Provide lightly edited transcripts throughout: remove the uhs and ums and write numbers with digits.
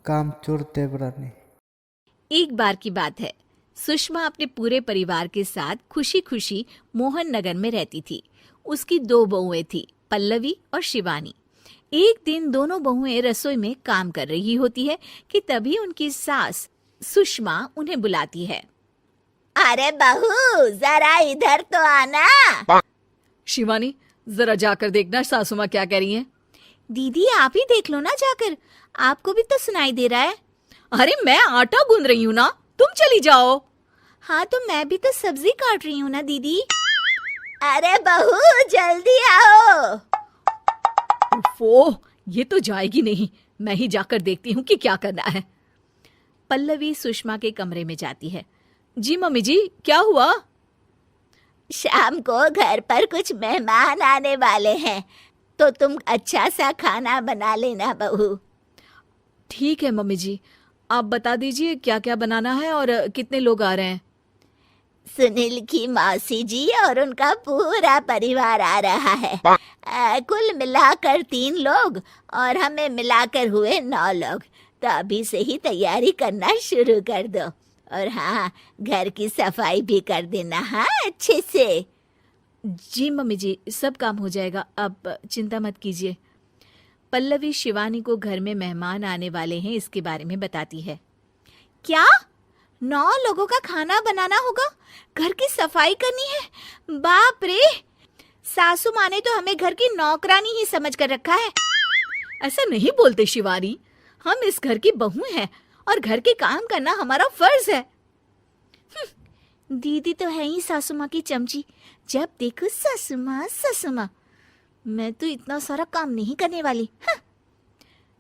कामचोर देवरानी। एक बार की बात है, सुषमा अपने पूरे परिवार के साथ खुशी खुशी मोहन नगर में रहती थी। उसकी 2 बहुएं थी, पल्लवी और शिवानी। एक दिन दोनों बहुएं रसोई में काम कर रही होती है कि तभी उनकी सास सुषमा उन्हें बुलाती है। अरे बहू, जरा इधर तो आना। शिवानी, जरा जाकर देखना सासू माँ क्या कह रही हैं। दीदी आप ही देख लो ना जाकर, आपको भी तो सुनाई दे रहा है। अरे मैं आटा गूंद रही हूँ ना, तुम चली जाओ। हाँ तो मैं भी तो सब्जी काट रही हूँ ना दीदी। अरे बहू जल्दी आओ। ओफो, ये तो जाएगी नहीं। मैं ही जाकर देखती हूँ कि क्या करना है। पल्लवी सुषमा के कमरे में जाती है। जी मम्मी जी, क्या हुआ? शाम को घर पर कुछ मेहमान आने वाले हैं, तो तुम अच्छा सा खाना बना लेना बहू। ठीक है मम्मी जी, आप बता दीजिए क्या क्या बनाना है और कितने लोग आ रहे हैं। सुनील की मौसी जी और उनका पूरा परिवार आ रहा है। कुल मिलाकर 3 लोग और हमें मिलाकर हुए 9 लोग। तो अभी से ही तैयारी करना शुरू कर दो। और हाँ, घर की सफाई भी कर देना, हाँ अच्छे से। जी मम्मी जी, सब काम हो जाएगा, आप चिंता मत कीजिए। पल्लवी शिवानी को घर में मेहमान आने वाले हैं इसके बारे में बताती है। क्या 9 लोगों का खाना बनाना होगा, घर की सफाई करनी है? बाप रे, सासू माँ ने तो हमें घर की नौकरानी ही समझ कर रखा है। ऐसा नहीं बोलते शिवानी, हम इस घर की बहू हैं और घर के काम करना हमारा फर्ज है। दीदी तो है ही सासू माँ की चमची, जब देखो सासू माँ सासू माँ। मैं तो इतना सारा काम नहीं करने वाली।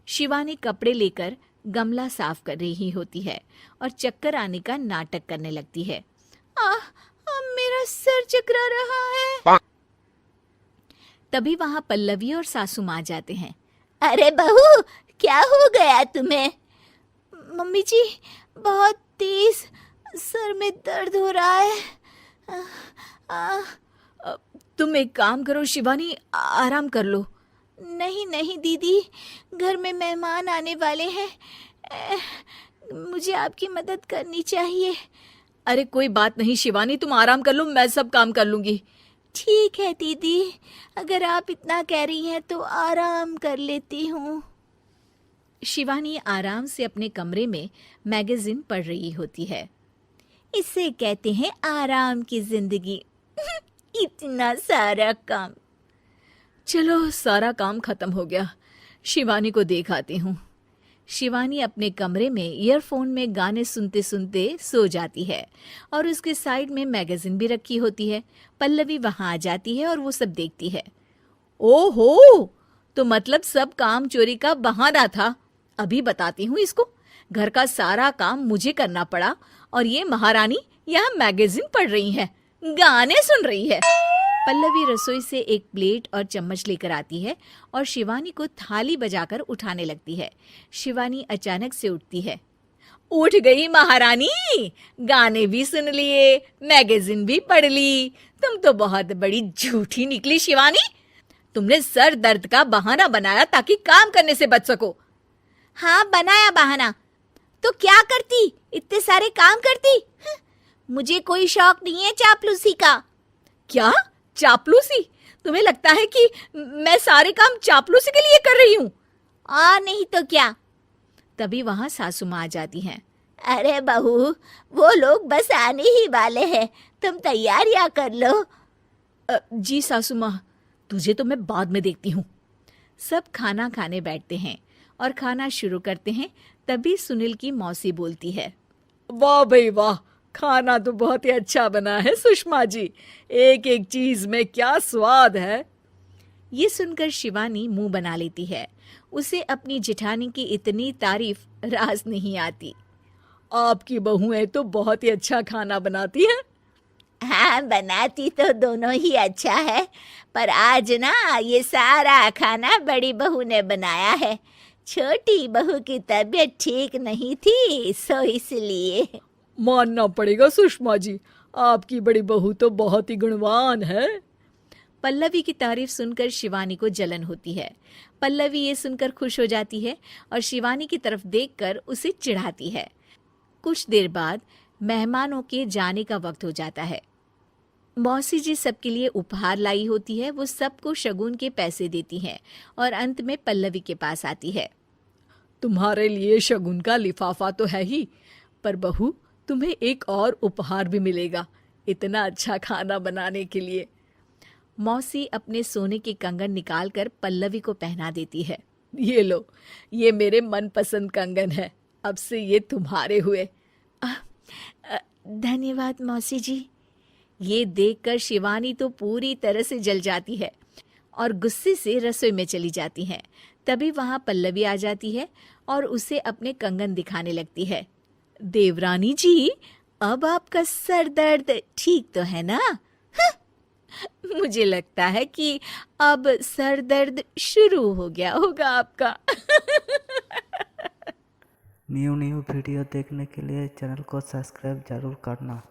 शिवानी कपड़े लेकर गमला साफ कर रही होती है और चक्कर आने का नाटक करने लगती है। मेरा सर चकरा रहा है। तभी वहां पल्लवी और सासू माँ जाते हैं। अरे बहू, क्या हो गया तुम्हें? मम्मी जी, बहुत तेज सर में दर्द हो रहा है। तुम एक काम करो शिवानी, आराम कर लो। नहीं नहीं दीदी, घर में मेहमान आने वाले हैं, मुझे आपकी मदद करनी चाहिए। अरे कोई बात नहीं शिवानी, तुम आराम कर लो, मैं सब काम कर लूंगी। ठीक है दीदी, अगर आप इतना कह रही हैं तो आराम कर लेती हूँ। शिवानी आराम से अपने कमरे में मैगजीन पढ़ रही होती है। इसे कहते हैं आराम की जिंदगी। इतना सारा काम। चलो सारा काम खत्म हो गया, शिवानी को देख आती हूँ। शिवानी अपने कमरे में ईयरफोन में गाने सुनते सुनते सो जाती है और उसके साइड में मैगजीन भी रखी होती है। पल्लवी वहां आ जाती है और वो सब देखती है। ओहो, तो मतलब सब काम चोरी का बहाना था। अभी बताती हूँ इसको। घर का सारा काम मुझे करना पड़ा और ये महारानी यहाँ मैगजीन पढ़ रही है, गाने सुन रही है। पल्लवी रसोई से एक प्लेट और चम्मच लेकर आती है और शिवानी को थाली बजाकर उठाने लगती है। शिवानी अचानक से उठती है। उठ गई महारानी, गाने भी सुन लिए, मैगजीन भी पढ़ ली। तुम तो बहुत बड़ी झूठी निकली शिवानी। तुमने सर दर्द का बहाना बनाया ताकि काम करने से बच सको। हाँ बनाया बहाना, तो क्या करती, इतने सारे काम करती। मुझे कोई शौक नहीं है चापलूसी का। क्या चापलूसी? तुम्हें लगता है कि मैं सारे काम चापलूसी के लिए कर रही हूँ? और नहीं तो क्या। तभी वहां सासू माँ आ जाती हैं। अरे बहू, वो लोग बस आने ही वाले हैं, तुम तैयारियां कर लो। जी सासू माँ, तुझे तो मैं बाद में देखती हूँ। सब खाना खाने बैठते हैं और खाना शुरू करते हैं। तभी सुनील की मौसी बोलती है। वाह भाई वाह, खाना तो बहुत ही अच्छा बना है सुषमा जी, एक एक चीज में क्या स्वाद है। ये सुनकर शिवानी मुंह बना लेती है। उसे अपनी जेठानी की इतनी तारीफ रास नहीं आती। आपकी बहुएं तो बहुत ही अच्छा खाना बनाती हैं। हाँ बनाती तो दोनों ही अच्छा है, पर आज ना ये सारा खाना बड़ी बहू ने बनाया है। छोटी बहू की तबीयत ठीक नहीं थी, सो इसलिए। मानना पड़ेगा सुषमा जी, आपकी बड़ी बहू तो बहुत ही गुणवान है। पल्लवी की तारीफ सुनकर शिवानी को जलन होती है। पल्लवी ये सुनकर खुश हो जाती है और शिवानी की तरफ देखकर उसे चिढ़ाती है। कुछ देर बाद मेहमानों के जाने का वक्त हो जाता है। मौसी जी सबके लिए उपहार लाई होती है। वो सबको शगुन के पैसे देती हैं और अंत में पल्लवी के पास आती है। तुम्हारे लिए शगुन का लिफाफा तो है ही, पर बहू तुम्हें एक और उपहार भी मिलेगा इतना अच्छा खाना बनाने के लिए। मौसी अपने सोने के कंगन निकालकर पल्लवी को पहना देती है। ये लो, ये मेरे मनपसंद कंगन है, अब से ये तुम्हारे हुए। धन्यवाद मौसी जी। ये देखकर शिवानी तो पूरी तरह से जल जाती है और गुस्से से रसोई में चली जाती है। तभी वहां पल्लवी आ जाती है और उसे अपने कंगन दिखाने लगती है। देवरानी जी, अब आपका सर दर्द ठीक तो है ना? मुझे लगता है कि अब सर दर्द शुरू हो गया होगा आपका। न्यू वीडियो देखने के लिए चैनल को सब्सक्राइब जरूर करना।